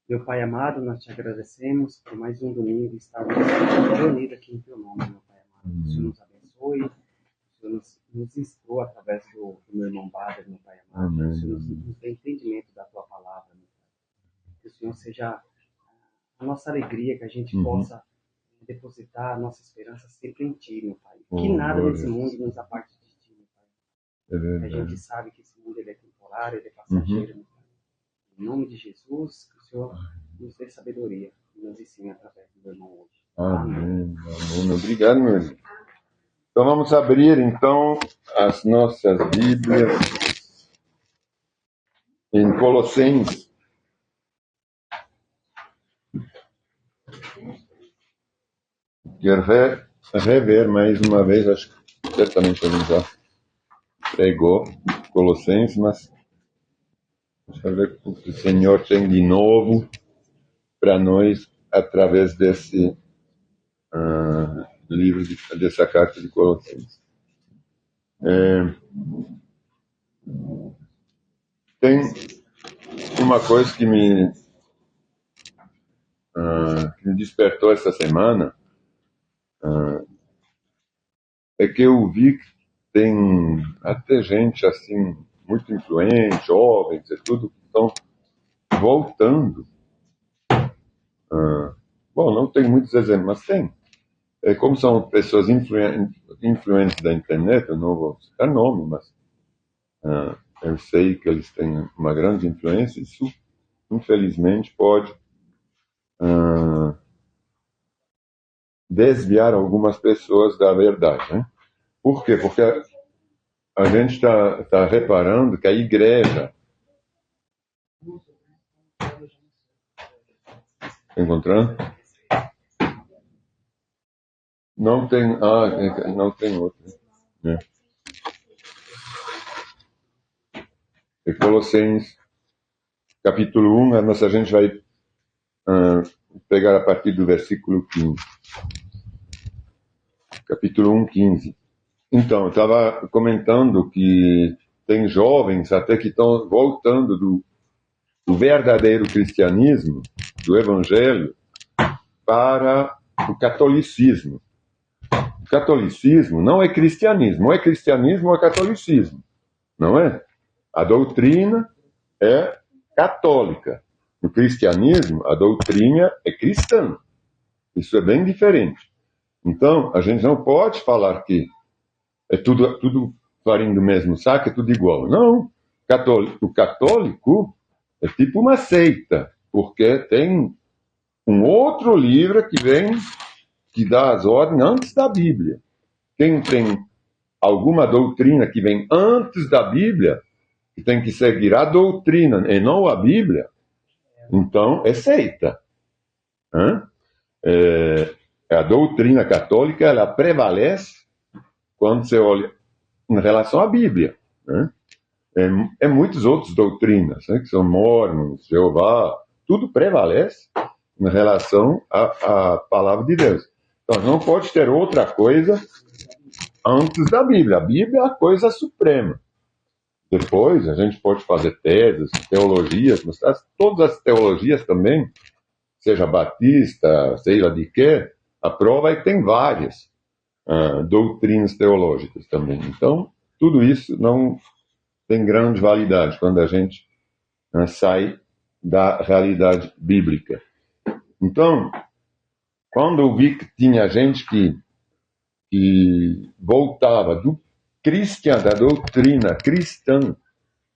Meu Pai amado, nós te agradecemos por mais um domingo estarmos reunidos aqui em teu nome, meu Pai amado. O Senhor nos abençoe, o Senhor nos instrua através do meu irmão Bader, meu Pai amado. Amém. O Senhor nos dê entendimento da tua palavra, meu Pai. Que o Senhor seja a nossa alegria, que a gente possa depositar a nossa esperança sempre em ti, meu Pai. Que nada nesse mundo nos aparte de ti, meu Pai. A gente sabe que esse mundo ele é temporário, ele é passageiro, meu Pai. Em nome de Jesus, que o Senhor nos dê sabedoria e nos ensine através do meu irmão hoje. Amém. Amém. Obrigado, meu irmão. Então vamos abrir então as nossas Bíblias em Colossenses. Quero rever mais uma vez, acho que certamente a gente já pregou Colossenses, mas deixa eu ver o que o Senhor tem de novo para nós através desse livro, dessa carta de Colossenses. Tem uma coisa que me despertou essa semana, é que eu vi que tem até gente assim, muito influente, jovens e tudo, que estão voltando. Bom, não tem muitos exemplos, mas tem. Como são pessoas influentes da internet, eu não vou citar nome, mas eu sei que eles têm uma grande influência. Isso, infelizmente, pode desviar algumas pessoas da verdade, né? Por quê? Porque a gente está reparando que a igreja... Encontrando? Não tem... não tem outro. Né? É Colossenses, capítulo 1, a gente vai pegar a partir do versículo 15. Capítulo 1, 15. Então, eu estava comentando que tem jovens até que estão voltando do verdadeiro cristianismo, do evangelho, para o catolicismo. O catolicismo não é cristianismo, ou é cristianismo ou é catolicismo, não é? A doutrina é católica. No cristianismo, a doutrina é cristã. Isso é bem diferente. Então, a gente não pode falar que é tudo farinha do mesmo saco, é tudo igual. Não. O católico é tipo uma seita, porque tem um outro livro que dá as ordens antes da Bíblia. Quem tem alguma doutrina que vem antes da Bíblia, que tem que seguir a doutrina e não a Bíblia, então é seita. A doutrina católica, ela prevalece quando você olha em relação à Bíblia. Muitas outras doutrinas, que são Mormons, Jeová, tudo prevalece em relação à palavra de Deus. Então, não pode ter outra coisa antes da Bíblia. A Bíblia é a coisa suprema. Depois, a gente pode fazer teses, teologias, mas todas as teologias também, seja batista, sei lá de quê, a prova é que tem várias doutrinas teológicas também. Então, tudo isso não tem grande validade quando a gente sai da realidade bíblica. Então, quando eu vi que tinha gente que voltava da doutrina cristã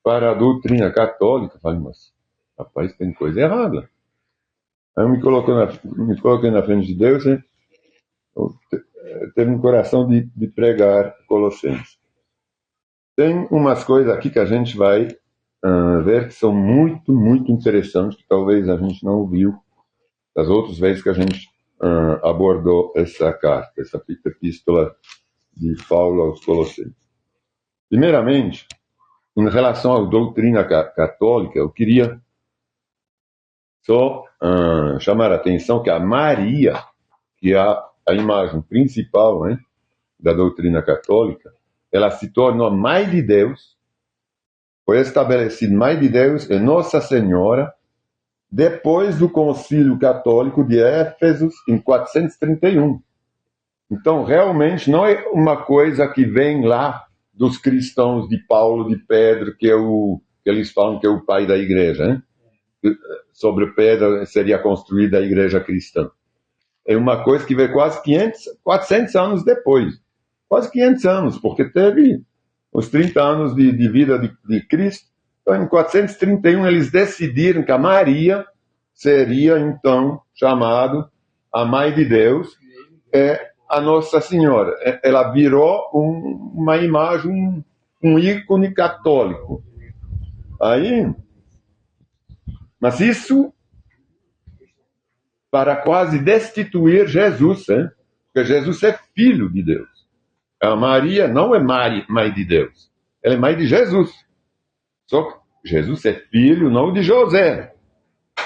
para a doutrina católica, eu falei, mas, rapaz, tem coisa errada. Aí eu me coloquei na frente de Deus, né? Eu teve um coração de pregar Colossenses. Tem umas coisas aqui que a gente vai ver que são muito, muito interessantes, que talvez a gente não viu das outras vezes que a gente abordou essa carta, essa epístola de Paulo aos Colossenses. Primeiramente, em relação à doutrina católica, eu queria só chamar a atenção que a Maria, que é a imagem principal, né, da doutrina católica, ela se tornou Mãe de Deus, foi estabelecida Mãe de Deus e Nossa Senhora depois do Concílio Católico de Éfeso, em 431. Então, realmente, não é uma coisa que vem lá dos cristãos de Paulo, de Pedro, que eles falam que é o pai da igreja, né? Sobre Pedro seria construída a igreja cristã. É uma coisa que veio quase 400 anos depois. Quase 500 anos, porque teve os 30 anos de vida de Cristo. Então, em 431, eles decidiram que a Maria seria, então, chamado a Mãe de Deus, a Nossa Senhora. Ela virou uma imagem, um ícone católico. Aí, mas isso para quase destituir Jesus, hein? Porque Jesus é filho de Deus. A Maria não é mãe de Deus, ela é mãe de Jesus. Só que Jesus é filho não de José,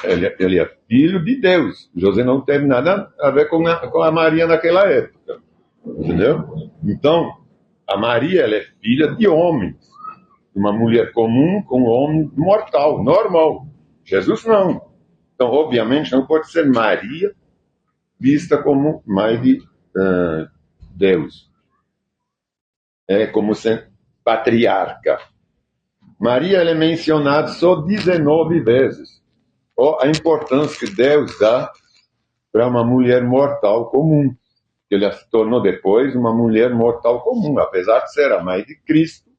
ele é filho de Deus. José não teve nada a ver com a Maria naquela época, entendeu? Então, a Maria ela é filha de homens, uma mulher comum com um homem mortal, normal. Jesus não. Então, obviamente, não pode ser Maria vista como mãe de Deus. É como sendo patriarca. Maria ela é mencionada só 19 vezes. Olha a importância que Deus dá para uma mulher mortal comum. Ela se tornou depois uma mulher mortal comum, apesar de ser a mãe de Cristo,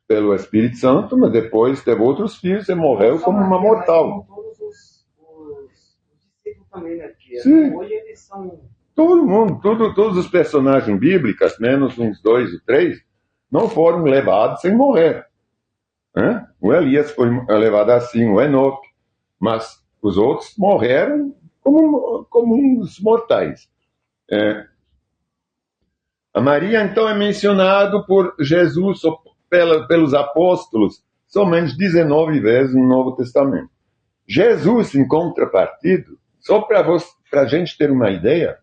pelo Espírito Santo, mas depois teve outros filhos e morreu como uma mortal. Todos os discípulos também, né? Sim. Hoje eles são... Todo mundo, todos os personagens bíblicos, menos uns 2 ou 3, não foram levados sem morrer. Né? O Elias foi levado assim, o Enoque, mas os outros morreram como uns mortais. A Maria, então, é mencionada por Jesus, pelos apóstolos, somente 19 vezes no Novo Testamento. Jesus, em contrapartida, só para a gente ter uma ideia,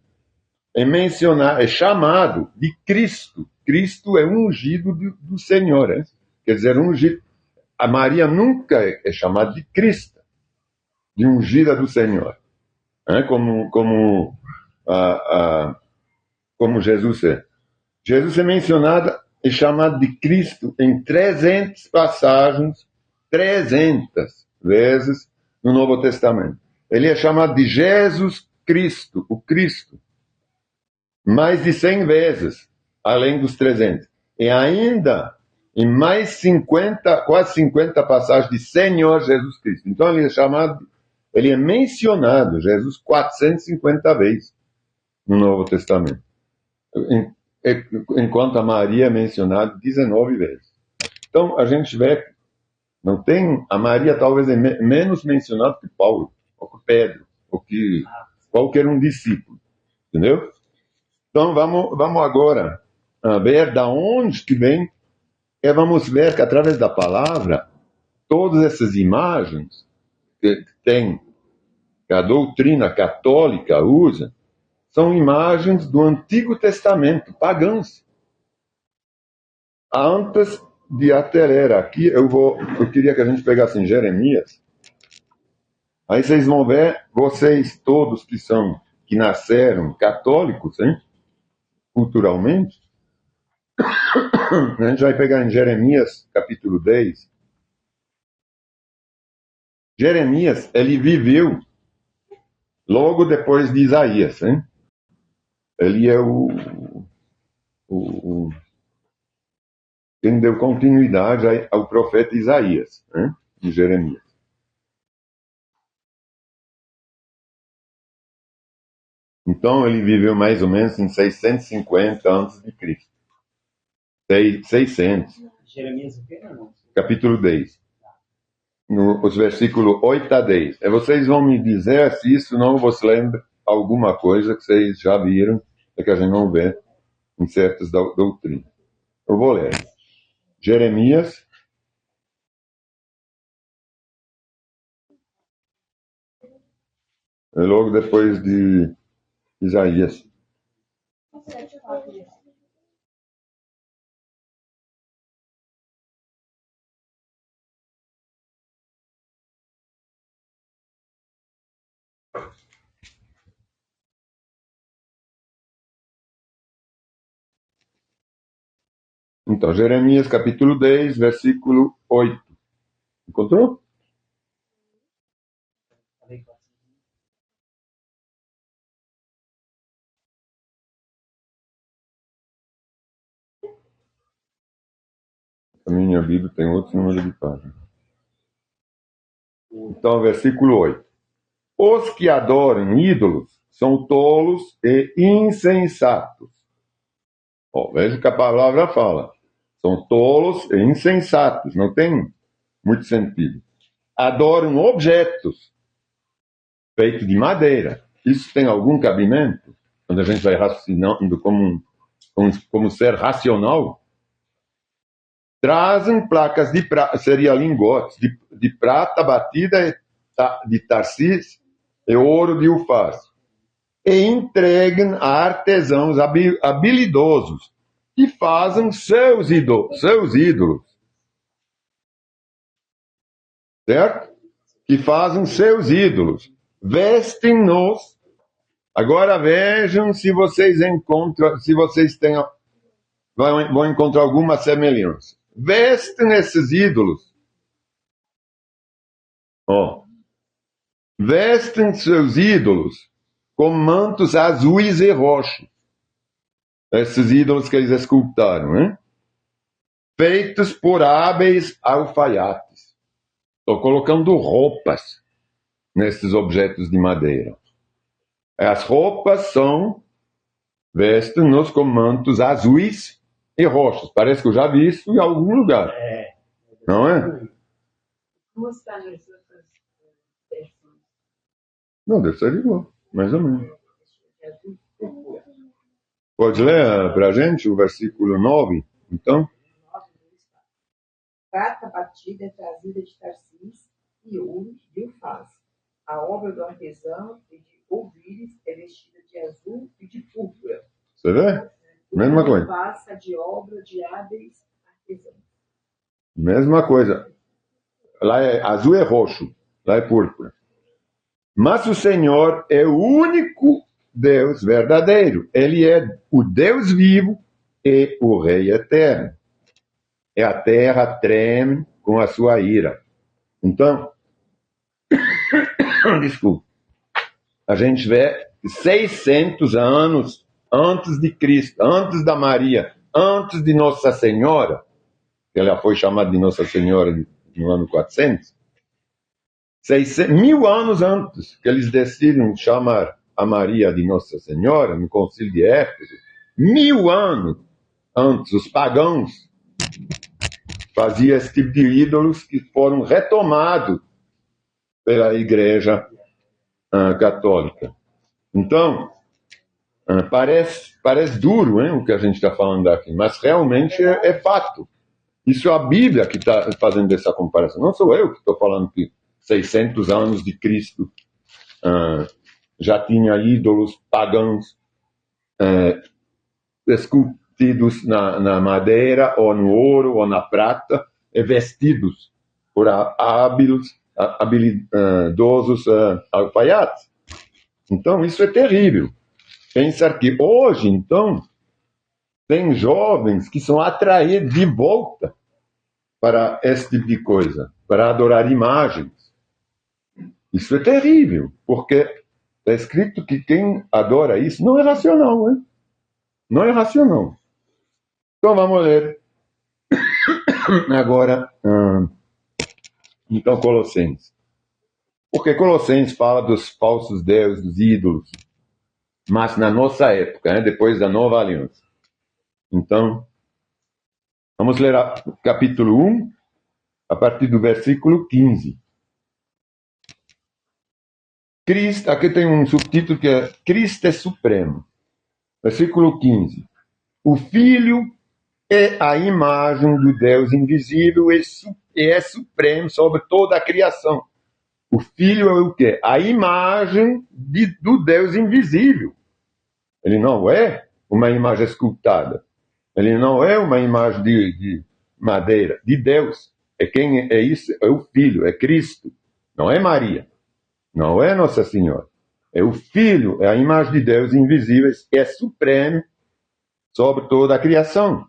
é chamado de Cristo. Cristo é ungido do Senhor. Hein? Quer dizer, ungido. A Maria nunca é chamada de Cristo, de ungida do Senhor. Hein? Como Jesus é. Jesus é mencionado e chamado de Cristo em 300 passagens, 300 vezes no Novo Testamento. Ele é chamado de Jesus Cristo, o Cristo, mais de 100 vezes, além dos 300. E ainda em mais 50, quase 50 passagens de Senhor Jesus Cristo. Então ele é mencionado, Jesus, 450 vezes no Novo Testamento. Enquanto a Maria é mencionada 19 vezes. Então, a gente vê que não tem, a Maria talvez é menos mencionada que Paulo, ou que Pedro, ou que qualquer um discípulo. Entendeu? Então, vamos agora ver da onde que vem, e vamos ver que através da palavra, todas essas imagens que que a doutrina católica usa, são imagens do Antigo Testamento, pagãs. Antes de até ler aqui, eu queria que a gente pegasse em Jeremias. Aí vocês vão ver, vocês todos que nasceram católicos, hein, culturalmente, a gente vai pegar em Jeremias, capítulo 10. Jeremias, ele viveu logo depois de Isaías, hein? Ele é quem deu continuidade ao profeta Isaías, hein? De Jeremias. Então, ele viveu mais ou menos em 650 a.C. 600. Jeremias o quê, não? Capítulo 10. Os versículos 8 a 10. E vocês vão me dizer se isso não vos lembra alguma coisa que vocês já viram e que a gente não vê em certas doutrinas. Eu vou ler. Jeremias, logo depois de Isaías. Então, Jeremias capítulo 10, versículo 8. Encontrou? A minha Bíblia tem outro número de página. Então, versículo 8. Os que adoram ídolos são tolos e insensatos. Veja o que a palavra fala. São tolos e insensatos. Não tem muito sentido. Adoram objetos feitos de madeira. Isso tem algum cabimento? Quando a gente vai raciocinando como ser racional, trazem placas de prata, seria lingotes de prata batida de Tarsis e ouro de Ufaz, e entregam a artesãos habilidosos que fazem seus ídolos. Certo? Que fazem seus ídolos. Vestem-nos. Agora vejam se vocês encontram, se vocês vão encontrar alguma semelhança. Vestem esses ídolos. Vestem seus ídolos com mantos azuis e roxos. Esses ídolos que eles escultaram, hein? Feitos por hábeis alfaiates. Estou colocando roupas nesses objetos de madeira. As roupas vestem-nos com mantos azuis e roxos. Parece que eu já vi isso em algum lugar. Não é? Como está nas outras versões? Não, deve ser igual, mais ou menos. Pode ler para a gente o versículo 9, então? Prata batida é trazida de Tarsis e ouro de Ufaz. A obra do artesão e de ouvires é vestida de azul e de púrpura. Você vê? Mesma coisa. Passa de obra de hábeis artesãos. Mesma coisa. Lá é azul e roxo, lá é púrpura. Mas o Senhor é o único Deus verdadeiro. Ele é o Deus vivo e o Rei eterno. E a terra treme com a sua ira. Então, desculpa, a gente vê 600 anos antes de Cristo, antes da Maria, antes de Nossa Senhora, que ela foi chamada de Nossa Senhora no ano 400, 1000 anos antes que eles decidem chamar a Maria de Nossa Senhora, no concílio de Éfeso, 1000 anos antes, os pagãos faziam esse tipo de ídolos que foram retomados pela Igreja Católica. Então, parece duro, hein, o que a gente está falando aqui, mas realmente é fato. Isso é a Bíblia que está fazendo essa comparação. Não sou eu que estou falando que 600 anos de Cristo já tinha ídolos pagãos esculpidos na madeira, ou no ouro, ou na prata, e vestidos por habilidosos alfaiates. Então, isso é terrível. Pensar que hoje, então, tem jovens que são atraídos de volta para esse tipo de coisa, para adorar imagens. Isso é terrível, porque está escrito que quem adora isso não é racional, hein? Não é racional. Então vamos ler agora, então, Colossenses. Porque Colossenses fala dos falsos deuses, dos ídolos, mas na nossa época, né, depois da nova aliança. Então, vamos ler capítulo 1, a partir do versículo 15. Cristo, aqui tem um subtítulo que é Cristo é Supremo. Versículo 15. O Filho é a imagem do Deus invisível e é supremo sobre toda a criação. O Filho é o quê? A imagem do Deus invisível. Ele não é uma imagem escultada. Ele não é uma imagem de madeira, de Deus. Quem é isso? É o Filho, é Cristo. Não é Maria. Não é Nossa Senhora. É o Filho, é a imagem de Deus invisível, é supremo sobre toda a criação.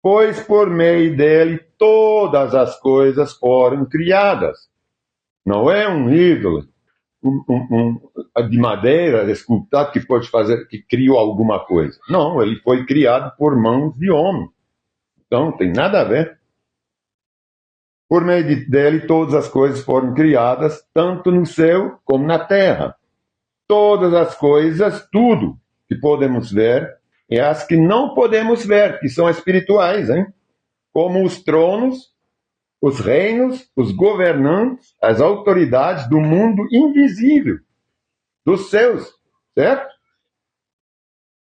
Pois por meio dele todas as coisas foram criadas. Não é um ídolo de madeira esculpado que pode fazer, que criou alguma coisa. Não, ele foi criado por mãos de homem. Então não tem nada a ver. Por meio dele todas as coisas foram criadas, tanto no céu como na terra. Todas as coisas, tudo que podemos ver, e as que não podemos ver, que são espirituais, hein? Como os tronos, os reinos, os governantes, as autoridades do mundo invisível, dos céus, certo?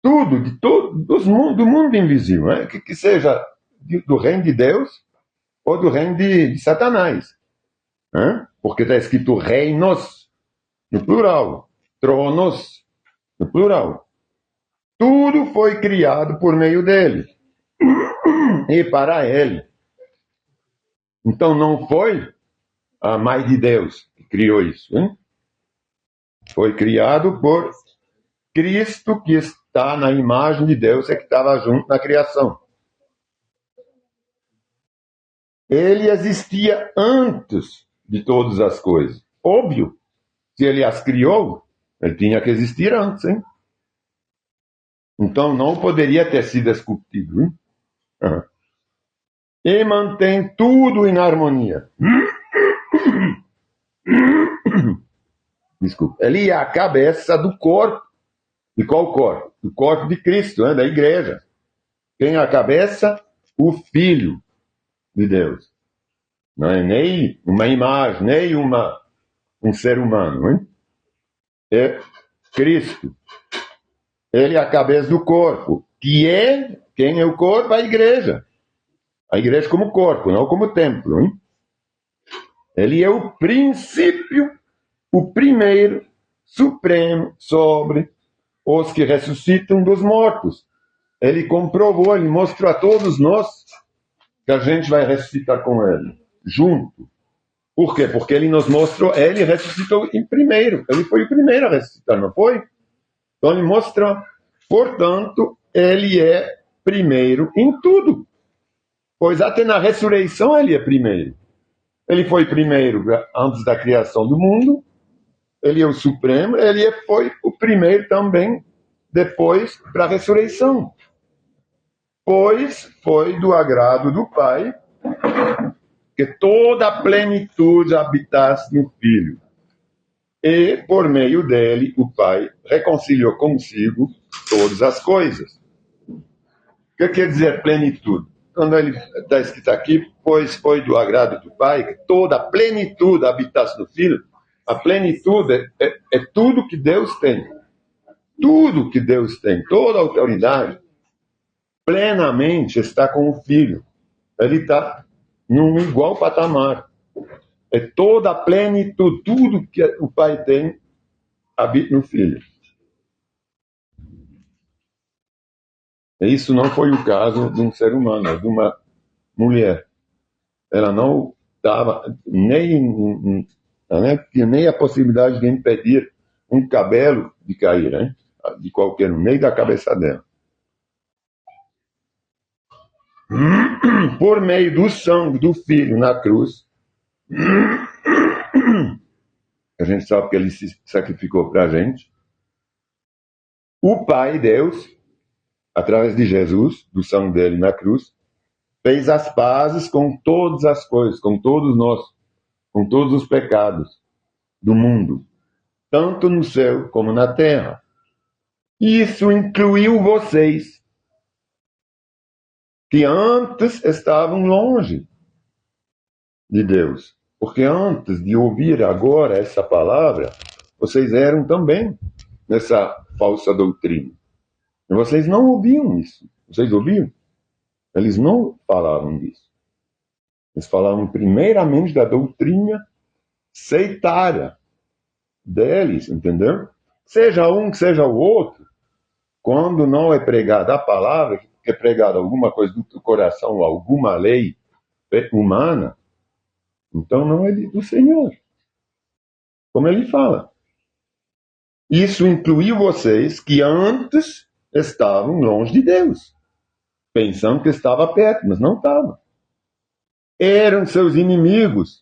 Tudo, do mundo invisível, né? Que seja do reino de Deus ou do reino de Satanás. Né? Porque está escrito reinos, no plural, tronos, no plural. Tudo foi criado por meio dele e para ele. Então não foi a mãe de Deus que criou isso. Hein? Foi criado por Cristo, que está na imagem de Deus, é que estava junto na criação. Ele existia antes de todas as coisas. Óbvio, se ele as criou, ele tinha que existir antes. Hein? Então não poderia ter sido esculpido. Hein? Uhum. E mantém tudo em harmonia. Desculpa. Ele é a cabeça do corpo. De qual corpo? Do corpo de Cristo, né? Da igreja. Quem é a cabeça? O Filho de Deus. Não é nem uma imagem, nem um ser humano. Hein? É Cristo. Ele é a cabeça do corpo. Quem é o corpo? A igreja. A igreja como corpo, não como templo. Hein? Ele é o princípio, o primeiro, supremo sobre os que ressuscitam dos mortos. Ele comprovou, ele mostrou a todos nós que a gente vai ressuscitar com ele, junto. Por quê? Porque ele nos mostrou, ele ressuscitou em primeiro. Ele foi o primeiro a ressuscitar, não foi? Então ele mostrou. Portanto, ele é primeiro em tudo. Pois até na ressurreição ele é primeiro. Ele foi primeiro antes da criação do mundo. Ele é o supremo. Ele foi o primeiro também depois para a ressurreição. Pois foi do agrado do Pai que toda a plenitude habitasse no Filho. E, por meio dele, o Pai reconciliou consigo todas as coisas. O que quer dizer plenitude? Quando ele está escrito aqui, pois foi do agrado do Pai que toda a plenitude habitasse no Filho. A plenitude é tudo que Deus tem. Tudo que Deus tem, toda a autoridade, plenamente está com o Filho. Ele está num igual patamar. É toda a plenitude, tudo que o Pai tem, habita no Filho. E isso não foi o caso de um ser humano, de uma mulher. Ela não estava nem a possibilidade de impedir um cabelo de cair, né? De qualquer um, nem da cabeça dela. Por meio do sangue do Filho na cruz, a gente sabe que ele se sacrificou para a gente, o Pai, Deus, através de Jesus, do sangue dele na cruz, fez as pazes com todas as coisas, com todos nós, com todos os pecados do mundo, tanto no céu como na terra. Isso incluiu vocês, que antes estavam longe de Deus. Porque antes de ouvir agora essa palavra, vocês eram também nessa falsa doutrina. E vocês não ouviam isso. Vocês ouviam? Eles não falavam disso. Eles falavam primeiramente da doutrina sectária deles, entendeu? Seja um, seja o outro, quando não é pregada a palavra, é pregada alguma coisa do coração, alguma lei humana, então não é do Senhor. Como ele fala. Isso incluiu vocês que antes estavam longe de Deus, pensando que estava perto, mas não estava. Eram seus inimigos,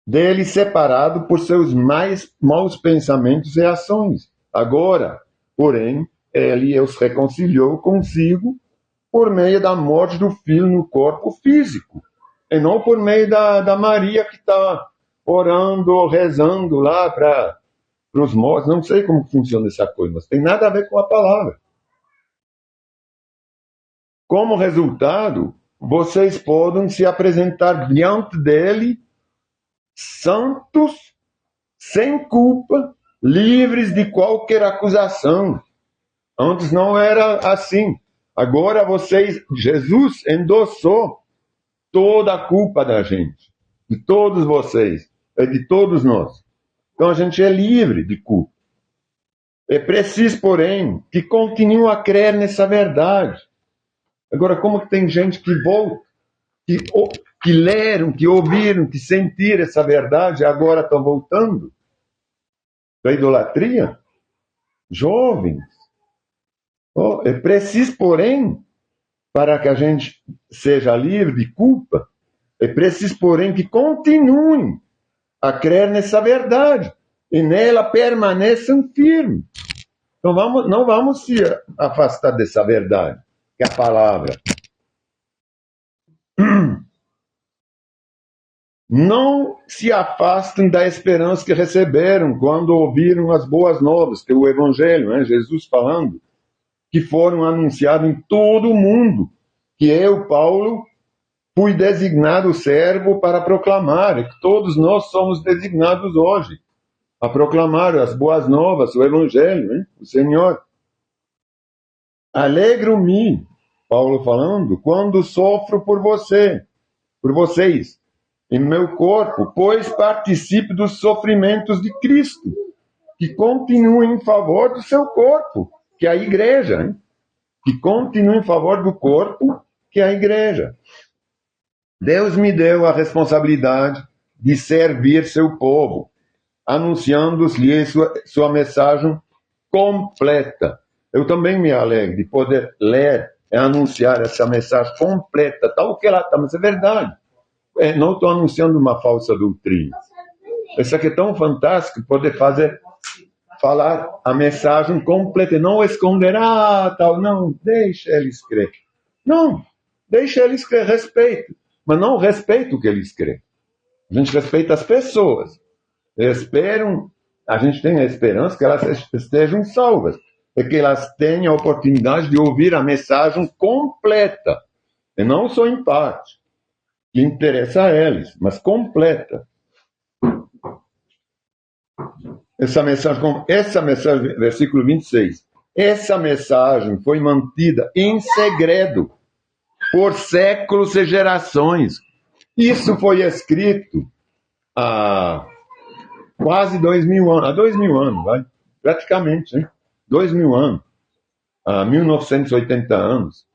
dele separado por seus mais maus pensamentos e ações. Agora, porém, ele os reconciliou consigo por meio da morte do filho no corpo físico, e não por meio da Maria que está orando, rezando lá para os mortos. Não sei como funciona essa coisa, mas tem nada a ver com a palavra. Como resultado, vocês podem se apresentar diante dele santos, sem culpa, livres de qualquer acusação. Antes não era assim. Agora Jesus endossou toda a culpa da gente, de todos vocês, de todos nós. Então a gente é livre de culpa. É preciso, porém, que continue a crer nessa verdade. Agora, como que tem gente que volta, que leram, que ouviram, que sentiram essa verdade e agora estão voltando da idolatria? Jovens. É preciso, porém, para que a gente seja livre de culpa, é preciso, porém, que continuem a crer nessa verdade e nela permaneçam firmes. Então não vamos se afastar dessa verdade, que é a palavra. Não se afastem da esperança que receberam quando ouviram as boas novas, que é o Evangelho, né? Jesus falando, que foram anunciados em todo o mundo, que eu, Paulo, fui designado servo para proclamar, e que todos nós somos designados hoje a proclamar as boas novas, o Evangelho, né? O Senhor. Alegro-me, Paulo falando, quando sofro por vocês, em meu corpo, pois participo dos sofrimentos de Cristo, que continue em favor do seu corpo, que é a igreja, hein? Que continue em favor do corpo, que é a igreja. Deus me deu a responsabilidade de servir seu povo, anunciando-lhe sua mensagem completa. Eu também me alegro de poder ler e anunciar essa mensagem completa, tal que ela está, mas é verdade. Não estou anunciando uma falsa doutrina. Isso aqui é tão fantástico, poder falar a mensagem completa e não esconder, tal, não, deixa eles crer. Não, deixa eles crer, respeito, mas não respeito o que eles creem. A gente respeita as pessoas. A gente tem a esperança que elas estejam salvas, e que elas tenham a oportunidade de ouvir a mensagem completa, e não só em parte, que interessa a eles, mas completa. Essa mensagem, versículo 26, essa mensagem foi mantida em segredo por séculos e gerações. Isso foi escrito há quase 2000 anos, há 2000 anos, vai? Praticamente, hein? 2000 anos, há 1980 anos.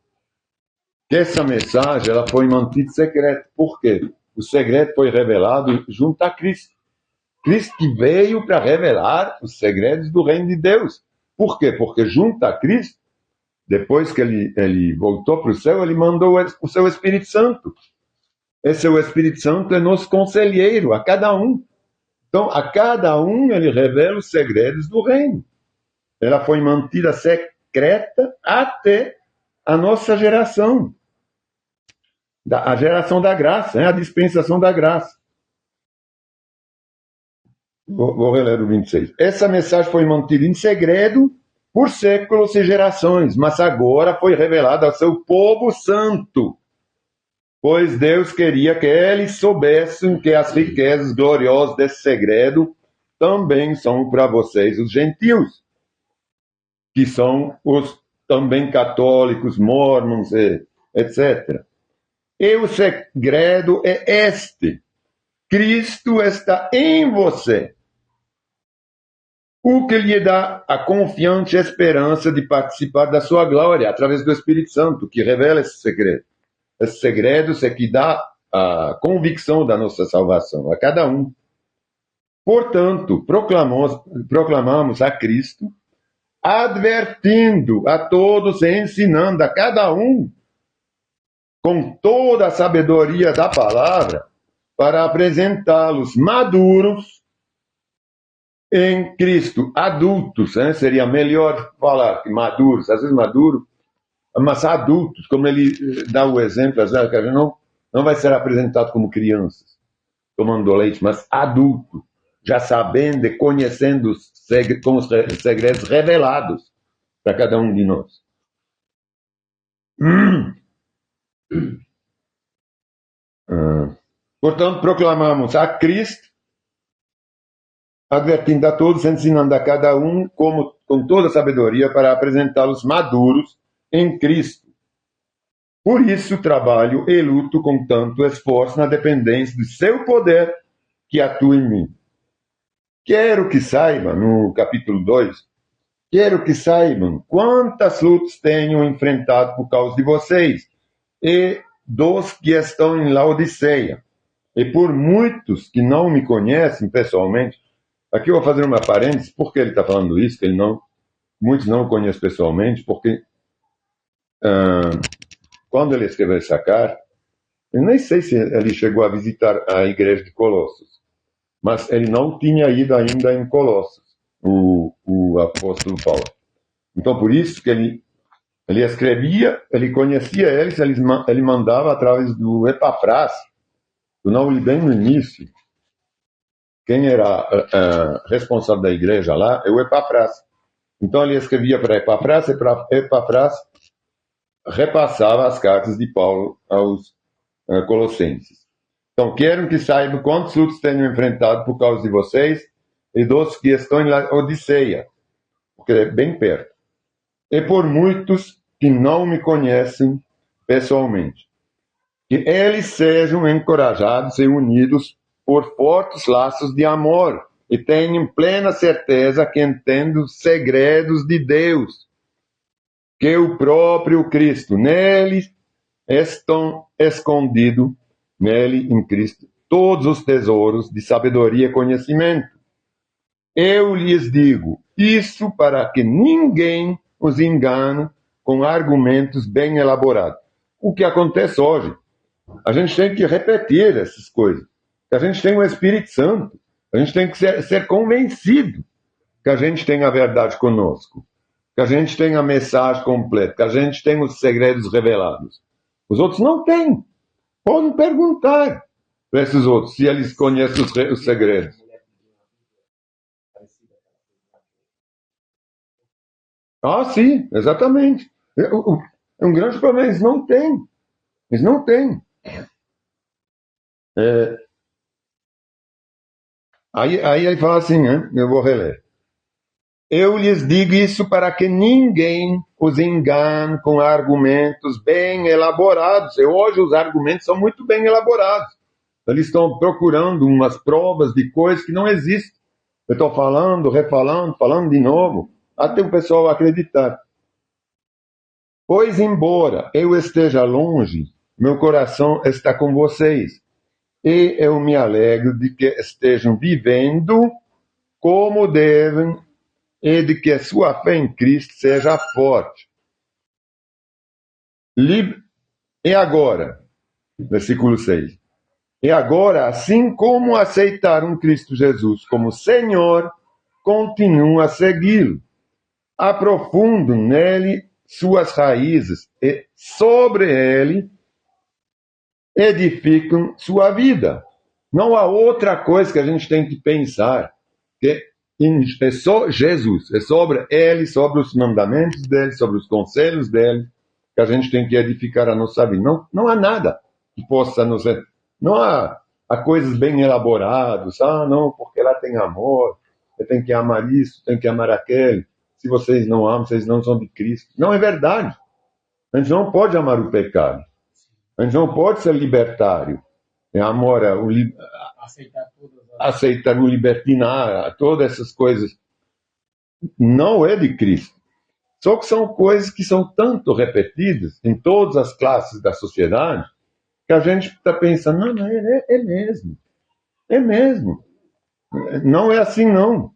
Que essa mensagem ela foi mantida secreta. Por quê? O segredo foi revelado junto a Cristo. Cristo que veio para revelar os segredos do reino de Deus. Por quê? Porque junto a Cristo, depois que ele voltou para o céu, ele mandou o seu Espírito Santo. Esse é o Espírito Santo, é nosso conselheiro, a cada um. Então, a cada um ele revela os segredos do reino. Ela foi mantida secreta até a nossa geração. A geração da graça, a dispensação da graça. Vou reler o 26. Essa mensagem foi mantida em segredo por séculos e gerações, mas agora foi revelada ao seu povo santo, pois Deus queria que eles soubessem que as riquezas gloriosas desse segredo também são para vocês, os gentios, que são os também católicos, mormons, etc. E o segredo é este: Cristo está em você, o que lhe dá a confiante esperança de participar da sua glória através do Espírito Santo, que revela esse segredo. Esse segredo é que dá a convicção da nossa salvação a cada um. Portanto, proclamamos a Cristo, advertindo a todos e ensinando a cada um com toda a sabedoria da palavra, para apresentá-los maduros em Cristo, adultos, né? Seria melhor falar que maduros, às vezes maduro, mas adultos, como ele dá o exemplo, às vezes, que a gente não vai ser apresentado como crianças, tomando leite, mas adulto, já sabendo e conhecendo com os segredos revelados para cada um de nós. Portanto, proclamamos a Cristo, advertindo a todos, ensinando a cada um com toda a sabedoria para apresentá-los maduros em Cristo. Por isso trabalho e luto com tanto esforço na dependência do seu poder que atua em mim. Quero que saibam, no capítulo 2, quero que saibam quantas lutas tenho enfrentado por causa de vocês e dos que estão em Laodiceia. E por muitos que não me conhecem pessoalmente, aqui eu vou fazer uma parêntese, por que ele está falando isso, que muitos não o conhecem pessoalmente, porque quando ele escreveu essa carta, eu nem sei se ele chegou a visitar a igreja de Colossos, mas ele não tinha ido ainda em Colossos, o apóstolo Paulo. Então, por isso que ele escrevia, ele conhecia eles, ele mandava através do Epafras. Eu não li bem no início. Quem era responsável da igreja lá é o Epafras. Então, ele escrevia para Epafras, e para Epafras repassava as cartas de Paulo aos colossenses. Então, quero que saibam quantos lutos tenho enfrentado por causa de vocês e dos que estão em Laodiceia, porque é bem perto. E por muitos que não me conhecem pessoalmente. Que eles sejam encorajados e unidos por fortes laços de amor e tenham plena certeza que entendem os segredos de Deus, que o próprio Cristo, nele estão escondidos, nele, em Cristo, todos os tesouros de sabedoria e conhecimento. Eu lhes digo isso para que ninguém os engane com argumentos bem elaborados. O que acontece hoje? A gente tem que repetir essas coisas. A gente tem o Espírito Santo. A gente tem que ser convencido que a gente tem a verdade conosco. Que a gente tem a mensagem completa. Que a gente tem os segredos revelados. Os outros não têm. Podem perguntar para esses outros se eles conhecem os segredos. Ah, sim, exatamente. É um grande problema. Eles não têm. Eles não têm. Aí ele fala assim, né? Eu vou reler. Eu lhes digo isso para que ninguém os engane com argumentos bem elaborados. E hoje os argumentos são muito bem elaborados. Eles estão procurando umas provas de coisas que não existem. Eu estou falando, refalando, falando de novo, até o pessoal acreditar. Pois embora eu esteja longe, meu coração está com vocês. E eu me alegro de que estejam vivendo como devem e de que a sua fé em Cristo seja forte. E agora, versículo 6. E agora, assim como aceitaram Cristo Jesus como Senhor, continuam a segui-lo. Aprofundam nele suas raízes e sobre ele edificam sua vida. Não há outra coisa que a gente tem que pensar. É só Jesus. É sobre ele, sobre os mandamentos dele, sobre os conselhos dele, que a gente tem que edificar a nossa vida. Não há nada que possa nos... Não há coisas bem elaboradas. Ah, não, porque lá tem amor. Você tem que amar isso, tem que amar aquele. Se vocês não amam, vocês não são de Cristo. Não é verdade. A gente não pode amar o pecado. A gente não pode ser libertário. É amor, aceitar o libertinar, todas essas coisas. Não é de Cristo. Só que são coisas que são tanto repetidas em todas as classes da sociedade que a gente está pensando, não, é mesmo. É mesmo. Não é assim, não.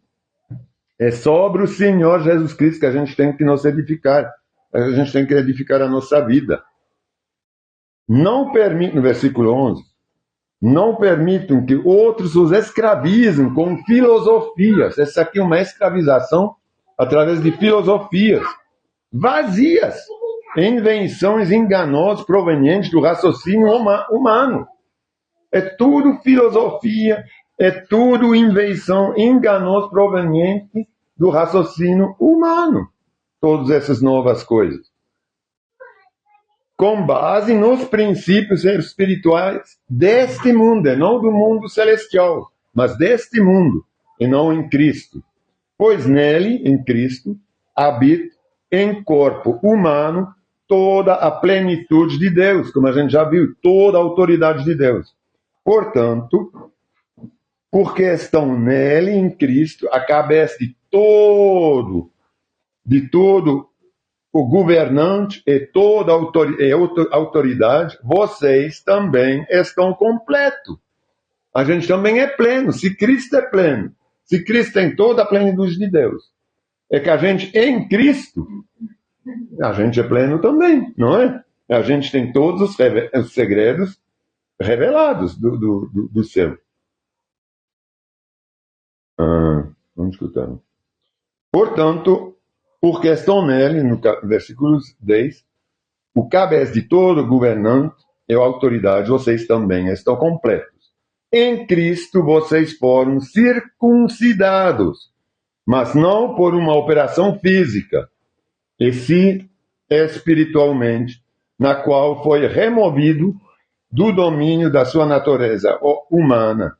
É sobre o Senhor Jesus Cristo que a gente tem que nos edificar. A gente tem que edificar a nossa vida. Não permitam, no versículo 11, não permitam que outros os escravizem com filosofias. Essa aqui é uma escravização através de filosofias vazias, invenções enganosas provenientes do raciocínio humano. É tudo filosofia, é tudo invenção enganosa proveniente do raciocínio humano. Todas essas novas coisas. Com base nos princípios espirituais deste mundo, não do mundo celestial, mas deste mundo, e não em Cristo. Pois nele, em Cristo, habita em corpo humano toda a plenitude de Deus, como a gente já viu, toda a autoridade de Deus. Portanto, porque estão nele, em Cristo, a cabeça de todo o governante e toda a autoridade, vocês também estão completos. A gente também é pleno. Se Cristo é pleno, se Cristo tem toda a plenitude de Deus, é que a gente, em Cristo, a gente é pleno também, não é? A gente tem todos os segredos revelados do céu. Vamos escutar. Portanto, porque estão nele, no versículo 10, o cabeça de todo governante e a autoridade, vocês também estão completos. Em Cristo vocês foram circuncidados, mas não por uma operação física, e sim espiritualmente, na qual foi removido do domínio da sua natureza humana.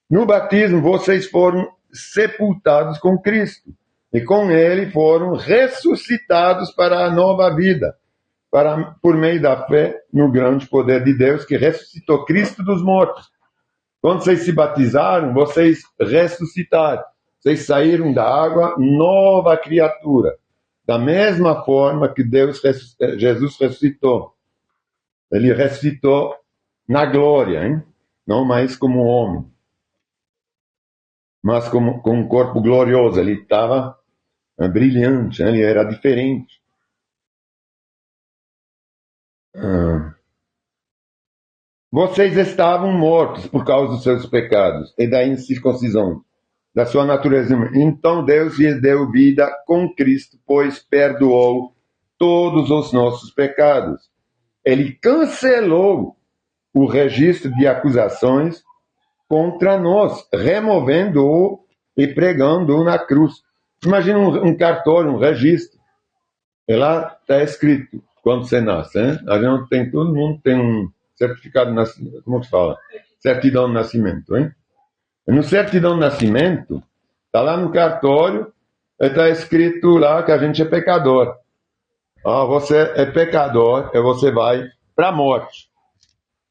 No batismo vocês foram sepultados com Cristo, e com ele foram ressuscitados para a nova vida, por meio da fé no grande poder de Deus que ressuscitou Cristo dos mortos. Quando vocês se batizaram, vocês ressuscitaram. Vocês saíram da água, nova criatura. Da mesma forma que Jesus ressuscitou. Ele ressuscitou na glória, hein? Não mais como homem, mas com um corpo glorioso. Ele estava brilhante, ele era diferente. Vocês estavam mortos por causa dos seus pecados e da incircuncisão da sua natureza humana. Então Deus lhes deu vida com Cristo, pois perdoou todos os nossos pecados. Ele cancelou o registro de acusações contra nós, removendo-o e pregando-o na cruz. Imagina um cartório, um registro. E lá está escrito quando você nasce, hein? A gente tem, todo mundo tem um certificado de nascimento, como se fala? Certidão de nascimento, hein? E no certidão de nascimento, está lá no cartório, está escrito lá que a gente é pecador. Você é pecador e você vai para a morte.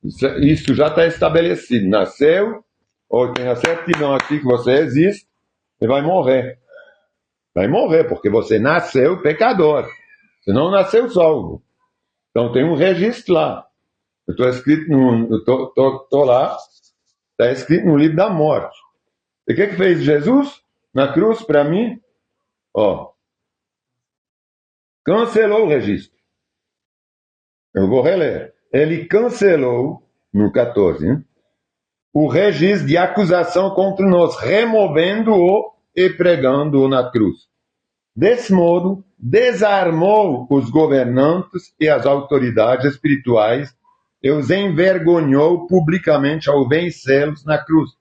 Isso já está estabelecido. Nasceu, ou tem a certidão aqui que você existe, e vai morrer. Vai morrer, porque você nasceu pecador. Você não nasceu salvo. Então tem um registro lá. Eu estou escrito tô lá, está escrito no livro da morte. E o que fez Jesus na cruz para mim? Cancelou o registro. Eu vou reler. Ele cancelou, no 14, né, o registro de acusação contra nós, removendo-o e pregando-o na cruz. Desse modo, desarmou os governantes e as autoridades espirituais e os envergonhou publicamente ao vencê-los na cruz.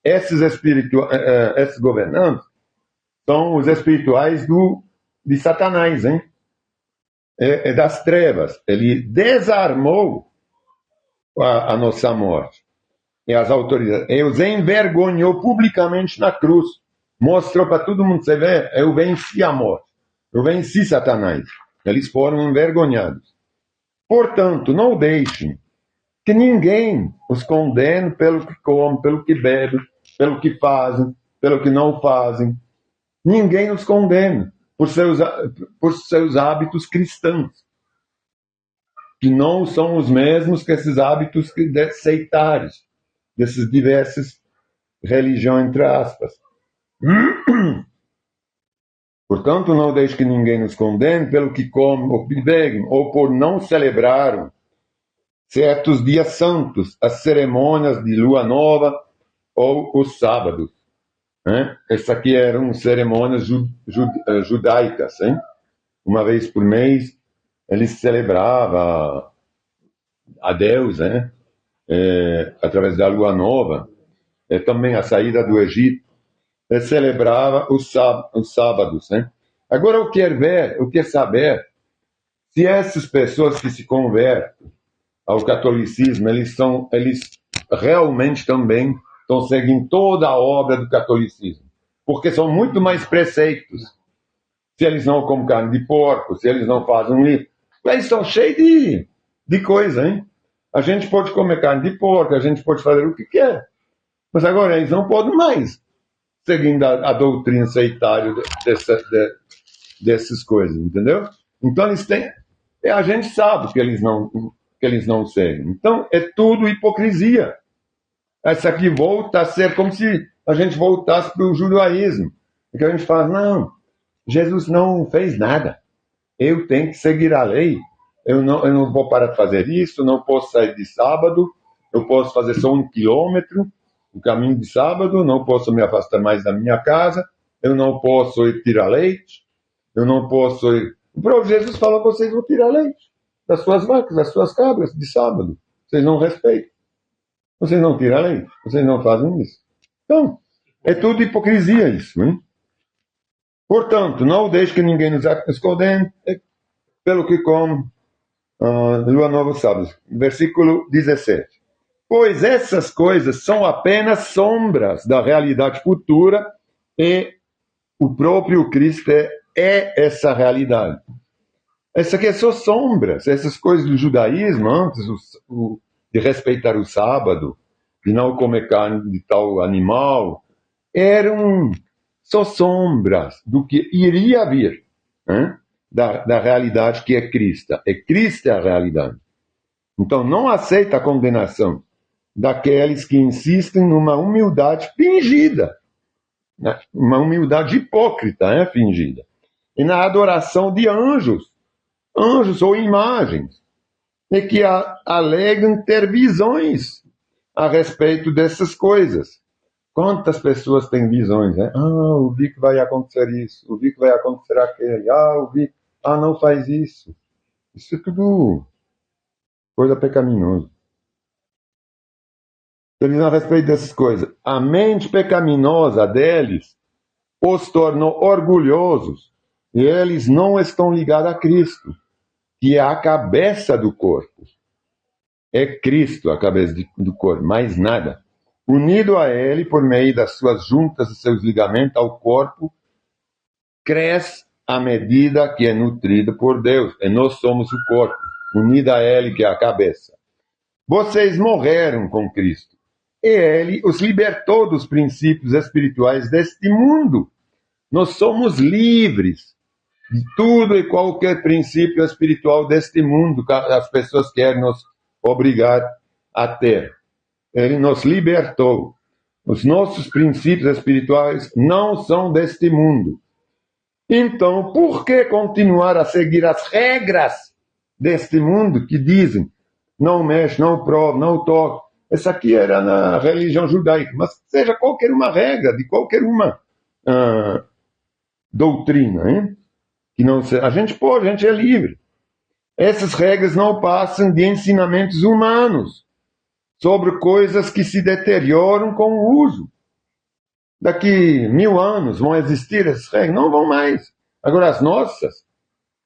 Esses governantes são os espirituais de Satanás, hein? Das trevas. Ele desarmou a nossa morte e as autoridades. E os envergonhou publicamente na cruz. Mostrou para todo mundo, você vê, eu venci a morte. Eu venci Satanás. Eles foram envergonhados. Portanto, não deixem que ninguém os condene pelo que comem, pelo que bebem, pelo que fazem, pelo que não fazem. Ninguém os condene por seus hábitos cristãos, que não são os mesmos que esses hábitos sectários, desses diversos religião, entre aspas. Portanto, não deixe que ninguém nos condene pelo que comem ou bebem, ou por não celebraram certos dias santos, as cerimônias de lua nova ou os sábados. Né? Essas aqui eram cerimônias judaicas. Hein? Uma vez por mês, eles celebravam a Deus, né? Através da lua nova, também a saída do Egito, celebrava os sábados. Né? Agora eu quero saber se essas pessoas que se convertem ao catolicismo, eles realmente também estão seguindo toda a obra do catolicismo, porque são muito mais preceitos. Se eles não comem carne de porco, se eles não fazem isso, eles estão cheios de coisa, hein? A gente pode comer carne de porco, a gente pode fazer o que quer, mas agora eles não podem mais, seguindo a doutrina sectária dessas coisas, entendeu? Então eles têm, a gente sabe que eles não seguem. Então é tudo hipocrisia. Essa aqui volta a ser como se a gente voltasse para o judaísmo, que a gente fala, não, Jesus não fez nada, eu tenho que seguir a lei, eu não vou parar de fazer isso, não posso sair de sábado, eu posso fazer só 1 quilômetro o caminho de sábado, não posso me afastar mais da minha casa, eu não posso ir tirar leite, eu não posso ir... O próprio Jesus falou que vocês vão tirar leite das suas vacas, das suas cabras de sábado, vocês não respeitam, vocês não tiram leite, vocês não fazem isso. Então, é tudo hipocrisia isso, hein? Portanto, não deixe que ninguém nos condene pelo que come lua nova sábado. Versículo 17. Pois essas coisas são apenas sombras da realidade futura e o próprio Cristo é essa realidade. Essa aqui é só sombras. Essas coisas do judaísmo, antes de respeitar o sábado, de não comer carne de tal animal, eram só sombras do que iria vir, né? da realidade que é Cristo. Cristo é a realidade. Então, não aceita a condenação daqueles que insistem numa humildade fingida, né? Uma humildade hipócrita, fingida, e na adoração de anjos ou imagens, e que alegam ter visões a respeito dessas coisas. Quantas pessoas têm visões, né? Eu vi que vai acontecer isso, eu vi que vai acontecer aquele, não faz isso. Isso é tudo coisa pecaminosa. Eles a respeito dessas coisas. A mente pecaminosa deles os tornou orgulhosos e eles não estão ligados a Cristo, que é a cabeça do corpo. É Cristo a cabeça do corpo, mais nada. Unido a Ele, por meio das suas juntas e seus ligamentos ao corpo, cresce à medida que é nutrido por Deus. E nós somos o corpo, unido a Ele, que é a cabeça. Vocês morreram com Cristo. E Ele os libertou dos princípios espirituais deste mundo. Nós somos livres de tudo e qualquer princípio espiritual deste mundo que as pessoas querem nos obrigar a ter. Ele nos libertou. Os nossos princípios espirituais não são deste mundo. Então, por que continuar a seguir as regras deste mundo que dizem não mexe, não prova, não toca? Essa aqui era na religião judaica, mas seja qualquer uma regra, de qualquer uma doutrina, hein? Que não a gente pode, a gente é livre. Essas regras não passam de ensinamentos humanos sobre coisas que se deterioram com o uso. Daqui 1000 anos vão existir essas regras? Não vão mais. Agora, as nossas,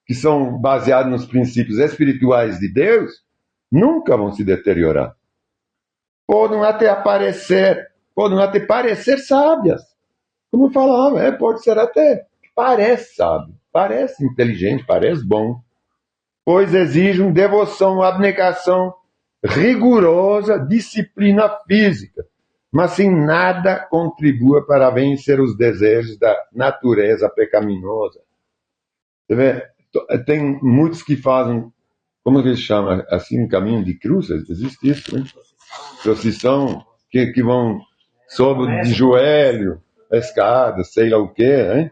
que são baseadas nos princípios espirituais de Deus, nunca vão se deteriorar. Podem até parecer sábias. Como eu falava, pode ser até, parece sábio, parece inteligente, parece bom. Pois exigem devoção, abnegação, rigorosa disciplina física, mas sem nada contribua para vencer os desejos da natureza pecaminosa. Você vê, tem muitos que fazem, como que se chama, assim, caminho de cruz, existe isso, né? Procissão, que vão sobe de joelho, a escada, sei lá o quê, hein?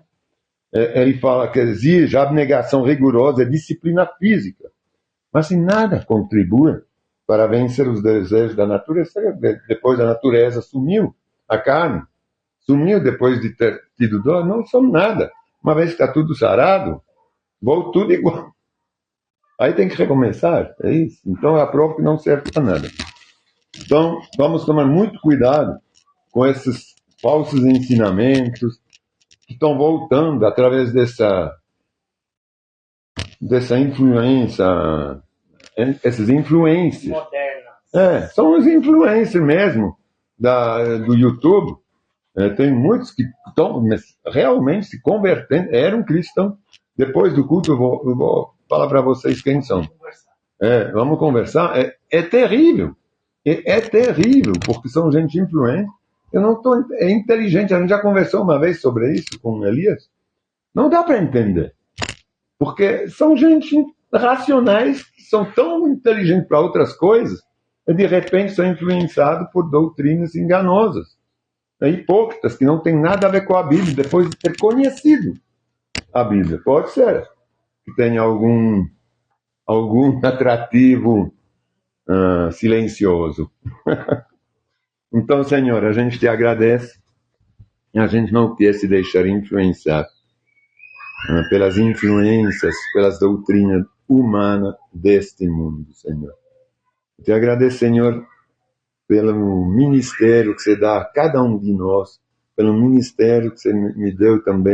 Ele fala que exige abnegação rigorosa e disciplina física. Mas se nada contribui para vencer os desejos da natureza, depois a natureza sumiu, a carne sumiu depois de ter tido dor, não somos nada. Uma vez que está tudo sarado, volta tudo igual. Aí tem que recomeçar, é isso. Então a prova que não serve para nada. Então vamos tomar muito cuidado com esses falsos ensinamentos que estão voltando através dessa influência, esses influencers. Moderna. São os influencers mesmo do YouTube. Tem muitos que estão realmente se convertendo, eram cristãos. Depois do culto eu vou falar para vocês quem são. Vamos conversar. É terrível. É terrível, porque são gente influente. Eu não estou inteligente. A gente já conversou uma vez sobre isso com o Elias. Não dá para entender. Porque são gente racionais que são tão inteligentes para outras coisas e de repente são influenciados por doutrinas enganosas. Hipócritas que não tem nada a ver com a Bíblia depois de ter conhecido a Bíblia. Pode ser que tenha algum atrativo silencioso. Então, Senhor, a gente te agradece e a gente não quer se deixar influenciar pelas influências, pelas doutrinas humanas deste mundo, Senhor. Te agradeço, Senhor, pelo ministério que você dá a cada um de nós, pelo ministério que você me deu também